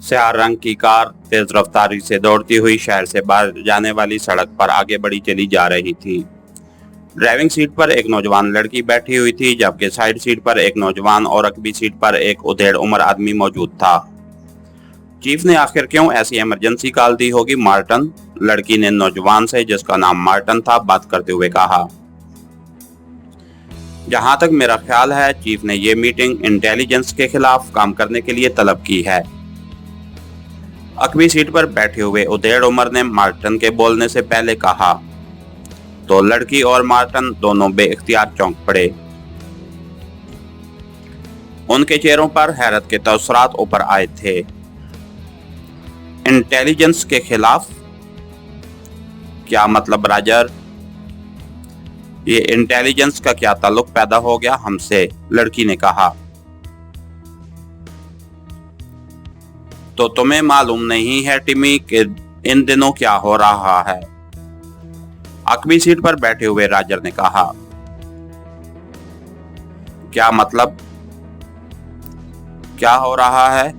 स्याह रंग की कार तेज रफ्तारी से दौड़ती हुई शहर से बाहर जाने वाली सड़क पर आगे बढ़ी चली जा रही थी। ड्राइविंग सीट पर एक नौजवान लड़की बैठी हुई थी, जबकि साइड सीट पर एक नौजवान और अगली सीट पर एक उधेड़ उम्र आदमी मौजूद था। चीफ ने आखिर क्यों ऐसी इमरजेंसी कॉल दी होगी मार्टन, लड़की ने नौजवान से जिसका नाम मार्टन था बात करते हुए कहा। जहां तक मेरा ख्याल है, चीफ ने ये मीटिंग इंटेलिजेंस के खिलाफ काम करने के लिए तलब की है। अगली सीट पर बैठे हुए उधेड़ उमर ने मार्टन के बोलने से पहले कहा, तो लड़की और मार्टन दोनों बेइख्तियार चौंक पड़े। उनके चेहरों पर हैरत के तअस्सुरात ऊपर आए थे। इंटेलिजेंस के खिलाफ? क्या मतलब राजर? ये इंटेलिजेंस का क्या ताल्लुक पैदा हो गया हमसे, लड़की ने कहा। तो तुम्हें मालूम नहीं है टिमी कि इन दिनों क्या हो रहा है? अगली सीट पर बैठे हुए राजर ने कहा। क्या मतलब? क्या हो रहा है?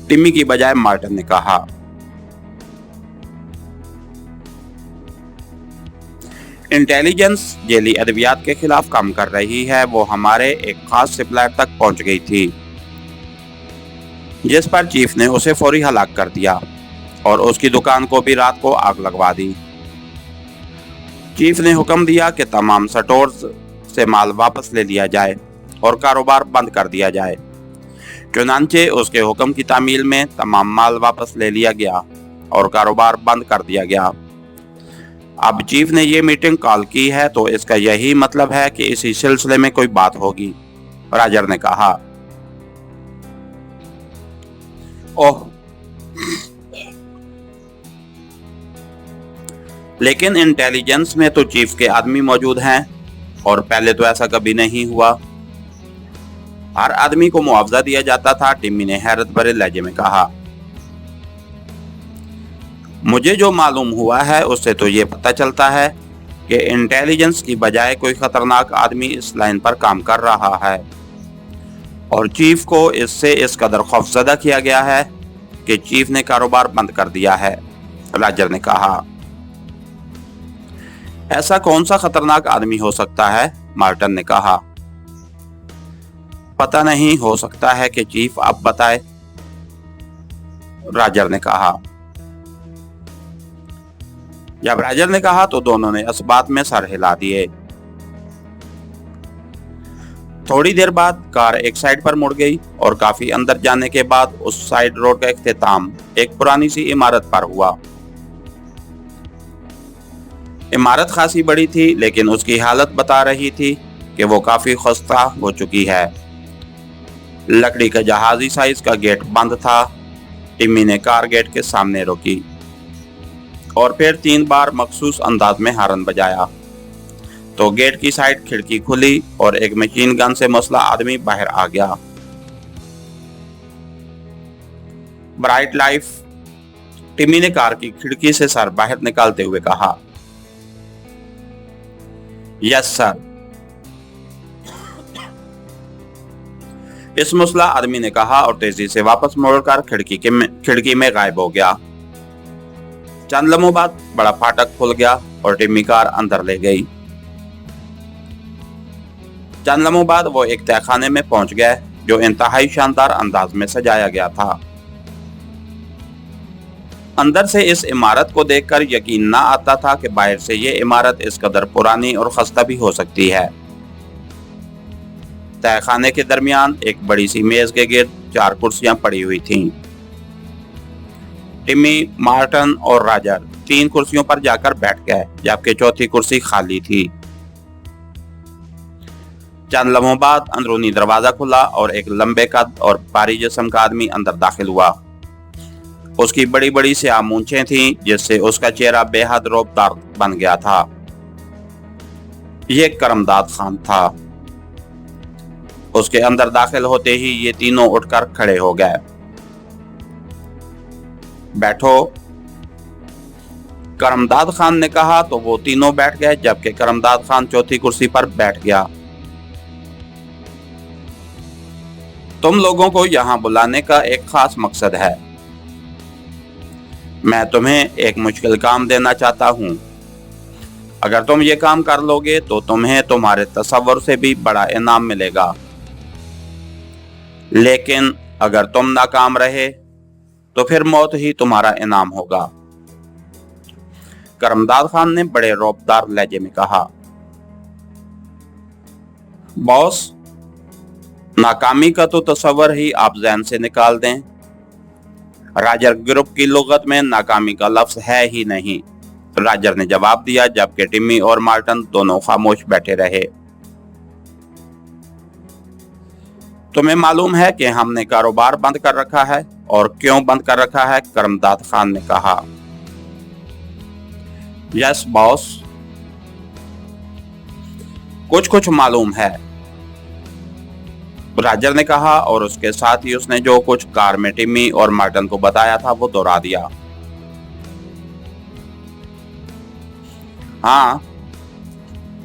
टिमी की बजाय मार्टन ने कहा। इंटेलिजेंस जेली अद्वियात के खिलाफ काम कर रही है। वो हमारे एक खास सप्लायर तक पहुंच गई थी, जिस पर चीफ ने उसे फौरी हलाक कर दिया और उसकी दुकान को भी रात को आग लगवा दी। चीफ ने हुक्म दिया कि तमाम स्टोर्स से माल वापस ले लिया जाए और कारोबार बंद कर दिया जाए। चुनांचे उसके हुक्म की तामील में तमाम माल वापस ले लिया गया और कारोबार बंद कर दिया गया। अब चीफ ने ये मीटिंग कॉल की है तो इसका यही मतलब है कि इसी सिलसिले में कोई बात होगी, राजर ने कहा। ओह, लेकिन इंटेलिजेंस में तो चीफ के आदमी मौजूद हैं और पहले तो ऐसा कभी नहीं हुआ। हर आदमी को मुआवजा दिया जाता था, टिम्मी ने हैरत भरे लहजे में कहा। मुझे जो मालूम हुआ है उससे तो ये पता चलता है कि इंटेलिजेंस की बजाय कोई खतरनाक आदमी इस लाइन पर काम कर रहा है और चीफ को इससे इस कदर खौफजदा किया गया है कि चीफ ने कारोबार बंद कर दिया है, राजर ने कहा। ऐसा कौन सा खतरनाक आदमी हो सकता है? मार्टन ने कहा। पता नहीं, हो सकता है कि चीफ आप बताए, राजर ने कहा। जब राजर ने कहा तो दोनों ने इस बात में सर हिला दिए। थोड़ी देर बाद कार एक साइड पर मुड़ गई और काफी अंदर जाने के बाद उस साइड रोड का इख्तिताम एक पुरानी सी इमारत पर हुआ। इमारत खासी बड़ी थी, लेकिन उसकी हालत बता रही थी कि वो काफी खस्ता हो चुकी है। लकड़ी का जहाजी साइज का गेट बंद था। टिम्मी ने कार गेट के सामने रोकी और फिर 3 बार मखसूस अंदाज में हॉर्न बजाया तो गेट की साइड खिड़की खुली और एक मशीन गन से मुसल्लह आदमी बाहर आ गया। ब्राइट लाइफ, टिम्मी ने कार की खिड़की से सर बाहर निकालते हुए कहा। यस सर, इस मुसल्लह आदमी ने कहा और तेजी से वापस मुड़कर खिड़की में गायब हो गया। चंद लम्हों बाद बड़ा फाटक खुल गया और टिम्मी कार अंदर ले गई। चंद लम्हों बाद वो एक तहखाने में पहुंच गए जो इंतहाई शानदार अंदाज में सजाया गया था। अंदर से इस इमारत को देखकर यकीन ना आता था कि बाहर से ये इमारत इस कदर पुरानी और खस्ता भी हो सकती है। तहखाने के दरमियान एक बड़ी सी मेज के गिर्द 4 कुर्सियां पड़ी हुई थीं। टिम्मी, मार्टन और राजर 3 कुर्सियों पर जाकर बैठ गए, जबकि चौथी कुर्सी खाली थी। चंद लम्हों बाद अंदरूनी दरवाजा खुला और एक लंबे कद और भारी जिस्म का आदमी अंदर दाखिल हुआ। उसकी बड़ी बड़ी स्याह मूंछें थीं, जिससे उसका चेहरा बेहद रौबदार बन गया था। ये करमदाद खान था। उसके अंदर दाखिल होते ही ये तीनों उठकर खड़े हो गए। बैठो, करमदाद खान ने कहा तो वो तीनों बैठ गए, जबकि करमदाद खान चौथी कुर्सी पर बैठ गया। तुम लोगों को यहाँ बुलाने का एक खास मकसद है। मैं तुम्हें एक मुश्किल काम देना चाहता हूँ। अगर तुम ये काम कर लोगे तो तुम्हें तुम्हारे तसव्वुर से भी बड़ा इनाम मिलेगा, लेकिन अगर तुम नाकाम रहे तो फिर मौत ही तुम्हारा इनाम होगा। करमदाद खान ने बड़े रौबदार लहजे में कहा, बॉस, नाकामी का तो तस्वर ही आप ज़हन से निकाल दें। राजर ग्रुप की लुगत में नाकामी का लफ्ज है ही नहीं। राजर ने जवाब दिया, जबकि टिम्मी और मार्टन दोनों खामोश बैठे रहे। तुम्हें मालूम है कि हमने कारोबार बंद कर रखा है, और क्यों बंद कर रखा है? करमदाद खान ने कहा। यस बॉस, कुछ मालूम है, राजर ने कहा, और उसके साथ ही उसने जो कुछ कार में टिम्मी और मार्टन को बताया था वो दोहरा दिया। हाँ,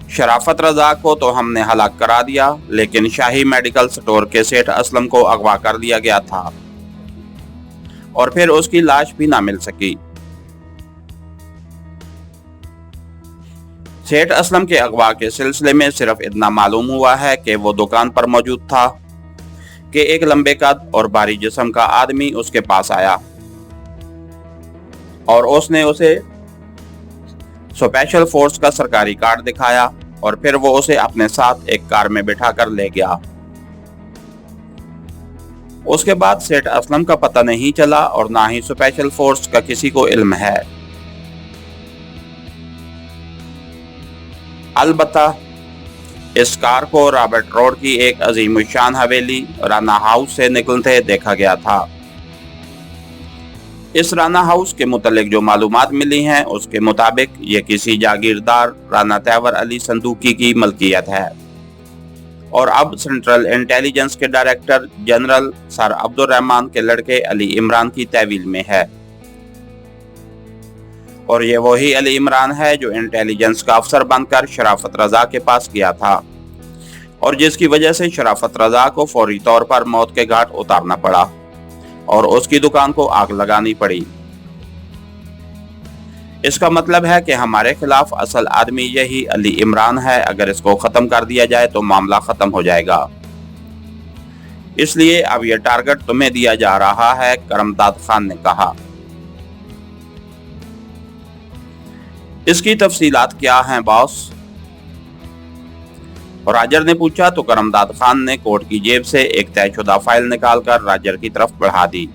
शराफत रजा को तो हमने हलाक करा दिया, लेकिन शाही मेडिकल स्टोर के सेठ असलम को अगवा कर दिया गया था और फिर उसकी लाश भी ना मिल सकी। सेठ असलम के अगवा के सिलसिले में सिर्फ इतना मालूम हुआ है कि वो दुकान पर मौजूद था कि एक लंबे कद और भारी जिस्म का आदमी उसके पास आया और उसने उसे स्पेशल फोर्स का सरकारी कार्ड दिखाया और फिर वो उसे अपने साथ एक कार में बिठा कर ले गया। उसके बाद सेठ असलम का पता नहीं चला और ना ही स्पेशल फोर्स का किसी को इल्म है। अलबत्ता इस कार को रॉबर्ट रोड की एक अजीमुशान हवेली राना हाउस से निकलते देखा गया था। इस राना हाउस के मुतालिक जो मालूमात मिली हैं उसके मुताबिक ये किसी जागीरदार राना तैवर अली संदूकी की मलकियत है और अब सेंट्रल इंटेलिजेंस के डायरेक्टर जनरल सर अब्दुर्रहमान के लड़के अली इमरान की तहवील में है। और ये वही अली इमरान है जो इंटेलिजेंस का अफसर बनकर शराफत रजा के पास गया था और जिसकी वजह से शराफत रजा को फौरी तौर पर मौत के घाट उतारना पड़ा और उसकी दुकान को आग लगानी पड़ी। इसका मतलब है कि हमारे खिलाफ असल आदमी यही अली इमरान है। अगर इसको खत्म कर दिया जाए तो मामला खत्म हो जाएगा, इसलिए अब यह टारगेट तुम्हें दिया जा रहा है, करमदाद खान ने कहा। इसकी तफसीलात क्या हैं बॉस? राजर ने पूछा तो करमदाद खान ने कोट की जेब से एक तयशुदा फाइल निकालकर राजर की तरफ बढ़ा दी।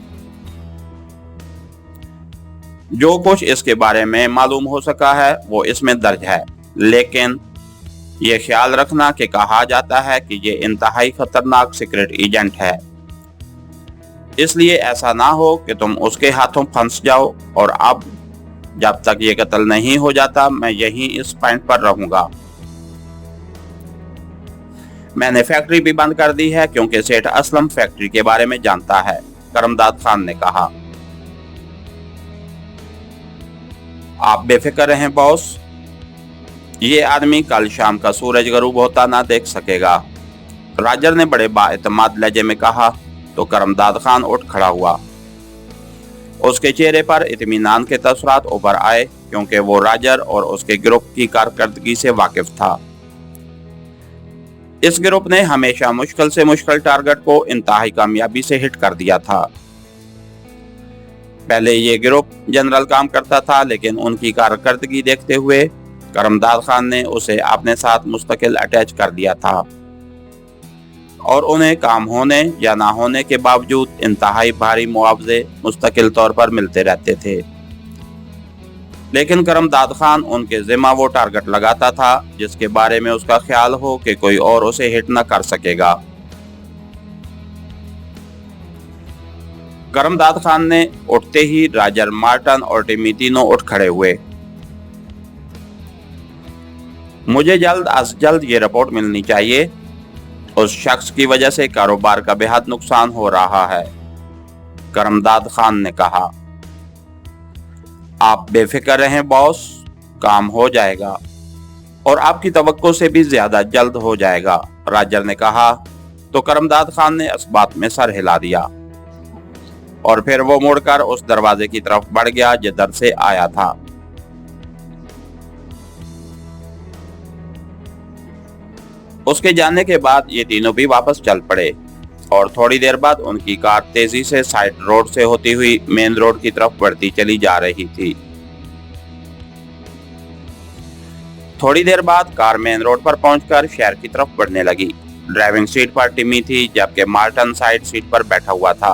जो कुछ इसके बारे में मालूम हो सका है वो इसमें दर्ज है, लेकिन ये ख्याल रखना कि कहा जाता है कि ये इंतहाई खतरनाक सीक्रेट एजेंट है, इसलिए ऐसा ना हो कि तुम उसके हाथों फंस जाओ। और अब जब तक ये कत्ल नहीं हो जाता मैं यहीं इस पॉइंट पर रहूंगा। मैंने फैक्ट्री भी बंद कर दी है क्योंकि सेठ असलम फैक्ट्री के बारे में जानता है, करमदाद खान ने कहा। आप बेफिक्र रहें बॉस, ये आदमी कल शाम का सूरज गरूब होता ना देख सकेगा, राजर ने बड़े बाएतमाद लहजे में कहा। तो करमदाद खान उठ खड़ा हुआ। उसके चेहरे पर इत्मीनान के तसरात उभर आए क्योंकि वो राजर और उसके ग्रुप की कारकर्दगी से वाकिफ था। इस ग्रुप ने हमेशा मुश्किल से मुश्किल टारगेट को इंतहाई कामयाबी से हिट कर दिया था। पहले ये ग्रुप जनरल काम करता था, लेकिन उनकी कारकर्दगी देखते हुए करमदाद खान ने उसे अपने साथ मुस्तकिल अटैच कर दिया था और उन्हें काम होने या ना होने के बावजूद इंतहाई भारी मुआवजे मुस्तकिल तौर पर मिलते रहते थे। लेकिन करमदाद खान उनके जिम्मा वो टारगेट लगाता था जिसके बारे में उसका ख्याल हो कि कोई और उसे हिट न कर सकेगा। करमदाद खान ने उठते ही राजर, मार्टन और टिम्मी तीनों उठ खड़े हुए। मुझे जल्द अज जल्द ये रिपोर्ट मिलनी चाहिए। उस शख्स की वजह से कारोबार का बेहद नुकसान हो रहा है, करमदाद खान ने कहा। आप बेफिक्र रहें बॉस, काम हो जाएगा और आपकी तवक्को से भी ज्यादा जल्द हो जाएगा, राजर ने कहा। तो करमदाद खान ने इस बात में सर हिला दिया और फिर वो मुड़कर उस दरवाजे की तरफ बढ़ गया जिधर से आया था। उसके जाने के बाद ये तीनों भी वापस चल पड़े और थोड़ी देर बाद उनकी कार तेजी से साइड रोड से होती हुई मेन रोड की तरफ बढ़ती चली जा रही थी। थोड़ी देर बाद कार मेन रोड पर पहुंचकर शहर की तरफ बढ़ने लगी। ड्राइविंग सीट पर टिमी थी जबकि मार्टन साइड सीट पर बैठा हुआ था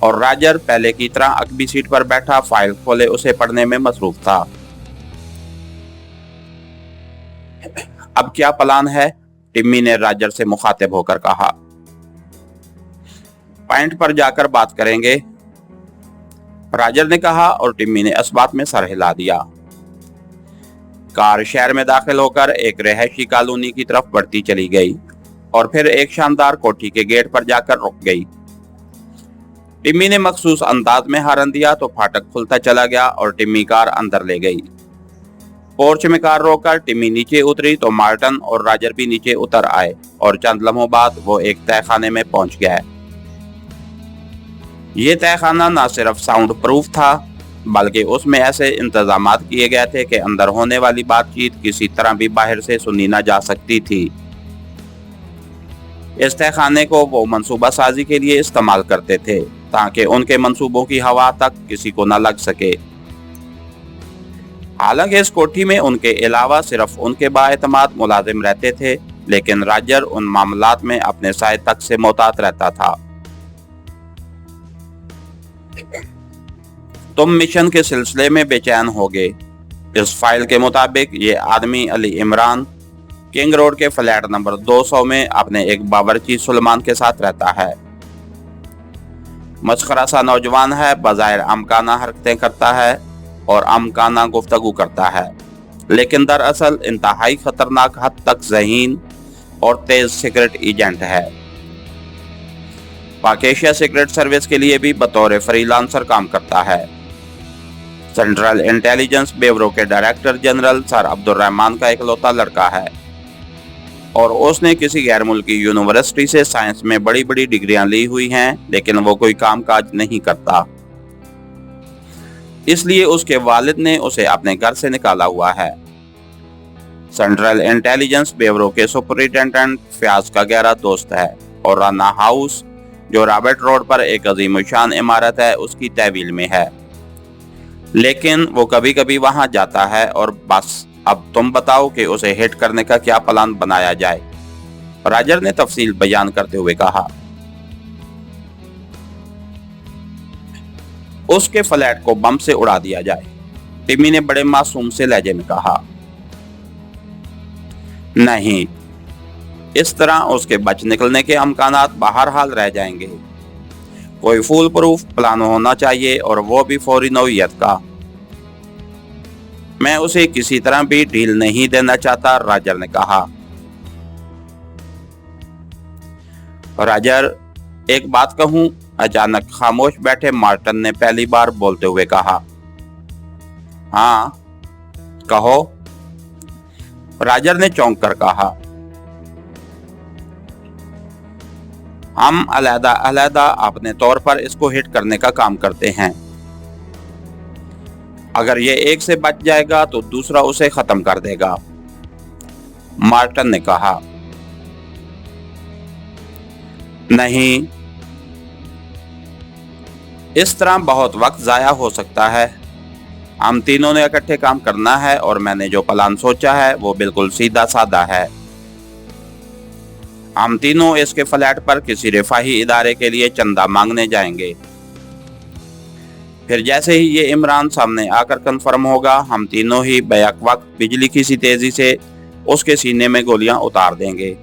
और राजर पहले की तरह अगली सीट पर बैठा फाइल खोले उसे पढ़ने में मसरूफ था। अब क्या प्लान है? टिम्मी ने राजर से मुखातिब होकर कहा। पॉइंट पर जाकर बात करेंगे, राजर ने कहा और टिम्मी ने इस बात में सर हिला दिया। कार शहर में दाखिल होकर एक रिहायशी कॉलोनी की तरफ बढ़ती चली गई और फिर एक शानदार कोठी के गेट पर जाकर रुक गई। टिम्मी ने मखसूस अंदाज में हॉर्न दिया तो फाटक खुलता चला गया और टिम्मी कार अंदर ले गई। पोर्च में कार रोककर टिम्मी नीचे उतरी तो मार्टन और राजर भी नीचे उतर आए और चंद लम्हों बाद वो एक तहखाने में पहुंच गया। ये तहखाना न सिर्फ साउंड प्रूफ था बल्कि उसमें ऐसे इंतजामात किए गए थे कि अंदर होने वाली बातचीत किसी तरह भी बाहर से सुनी न जा सकती थी। इस तहखाने को वो मंसूबा साजी के लिए इस्तेमाल करते थे ताकि उनके मंसूबों की हवा तक किसी को न लग सके। हालांकि इस कोठी में उनके अलावा सिर्फ उनके बाएतमाद मुलाजिम रहते थे, लेकिन राजर उन मामलात में अपने साए तक से मोहतात रहता था। तुम मिशन के सिलसिले में बेचैन होगे। इस फाइल के मुताबिक ये आदमी अली इमरान किंग रोड के फ्लैट नंबर 200 में अपने एक बावर्ची सुलेमान के साथ रहता है। मस्खरा सा नौजवान है, बज़ाहिर अमकाना हरकतें करता है और अमकाना गुफ्तगू करता है, लेकिन दरअसल इंतहाई खतरनाक हद तक ज़हीन और तेज सीक्रेट एजेंट है। पाक एशिया सीक्रेट सर्विस के लिए भी बतौर फ्रीलांसर काम करता है। सेंट्रल इंटेलिजेंस ब्यूरो के डायरेक्टर जनरल सर अब्दुर्रहमान का इकलौता लड़का है और उसने किसी गैर मुल्की यूनिवर्सिटी से साइंस में बड़ी बड़ी डिग्रियां ली हुई हैं, लेकिन वो कोई कामकाज नहीं करता। इसलिए उसके वालिद ने उसे अपने घर से निकाला हुआ है। सेंट्रल इंटेलिजेंस ब्यूरो के सुपरिटेंडेंट फयाज का गहरा दोस्त है और राना हाउस जो रॉबर्ट रोड पर एक अजीमुशान इमारत है उसकी तहवील में है, लेकिन वो कभी कभी वहां जाता है और बस। अब तुम बताओ कि उसे हिट करने का क्या प्लान बनाया जाए, राजर ने तफसील बयान करते हुए कहा। उसके फ्लैट को बम से उड़ा दिया जाए, टिम्मी ने बड़े मासूम से लहजे में कहा। नहीं, इस तरह उसके बच निकलने के अमकानात बहरहाल रह जाएंगे। कोई फूल प्रूफ प्लान होना चाहिए और वो भी फौरी नौइयत का। मैं उसे किसी तरह भी ढील नहीं देना चाहता, राजर ने कहा। राजर, एक बात कहूं? अचानक खामोश बैठे मार्टन ने पहली बार बोलते हुए कहा। हाँ कहो, राजर ने चौंक कर कहा। हम अलहदा अलहदा अपने तौर पर इसको हिट करने का काम करते हैं। अगर ये एक से बच जाएगा तो दूसरा उसे खत्म कर देगा, मार्टन ने कहा। नहीं, इस तरह बहुत वक्त जाया हो सकता है। हम तीनों ने इकट्ठे काम करना है और मैंने जो प्लान सोचा है वो बिल्कुल सीधा साधा है। हम तीनों इसके फ्लैट पर किसी रिफाही इदारे के लिए चंदा मांगने जाएंगे। फिर जैसे ही ये इमरान सामने आकर कंफर्म होगा, हम तीनों ही बैक वक्त बिजली की सी तेजी से उसके सीने में गोलियां उतार देंगे।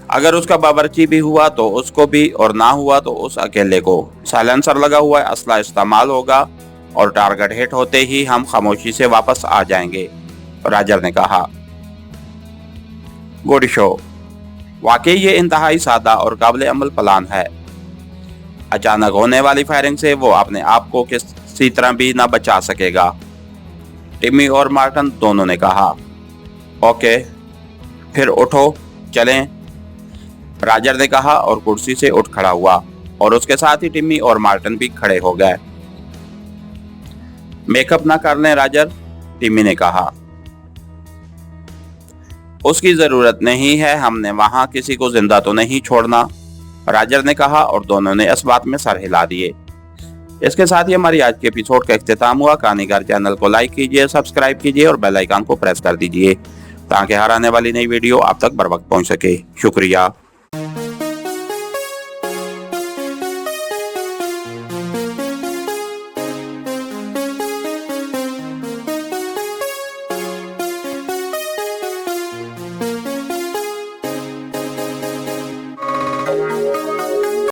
अगर उसका बावर्ची भी हुआ तो उसको भी, और ना हुआ तो उस अकेले को। साइलेंसर लगा हुआ असला इस्तेमाल होगा और टारगेट हिट होते ही हम खामोशी से वापस आ जाएंगे, राजर ने कहा। Good show. वाकई ये इंतहाई सादा और काबिल अमल प्लान है। अचानक होने वाली फायरिंग से वो अपने आप को किसी तरह भी ना बचा सकेगा, टिम्मी और मार्टन दोनों ने कहा। ओके, फिर उठो, चलें, राजर ने कहा और कुर्सी से उठ खड़ा हुआ और उसके साथ ही टिम्मी और मार्टिन भी खड़े हो गए। मेकअप ना कर लें राजर, टिम्मी ने कहा। उसकी जरूरत नहीं है, हमने वहां किसी को जिंदा तो नहीं छोड़ना, राजर ने कहा और दोनों ने इस बात में सर हिला दिए। इसके साथ ही हमारी आज के एपिसोड का इख्तिताम हुआ। कहानीकार चैनल को लाइक कीजिए, सब्सक्राइब कीजिए और बेल आइकन को प्रेस कर दीजिए ताकि हर आने वाली नई वीडियो आप तक बर वक्त पहुंच सके। शुक्रिया।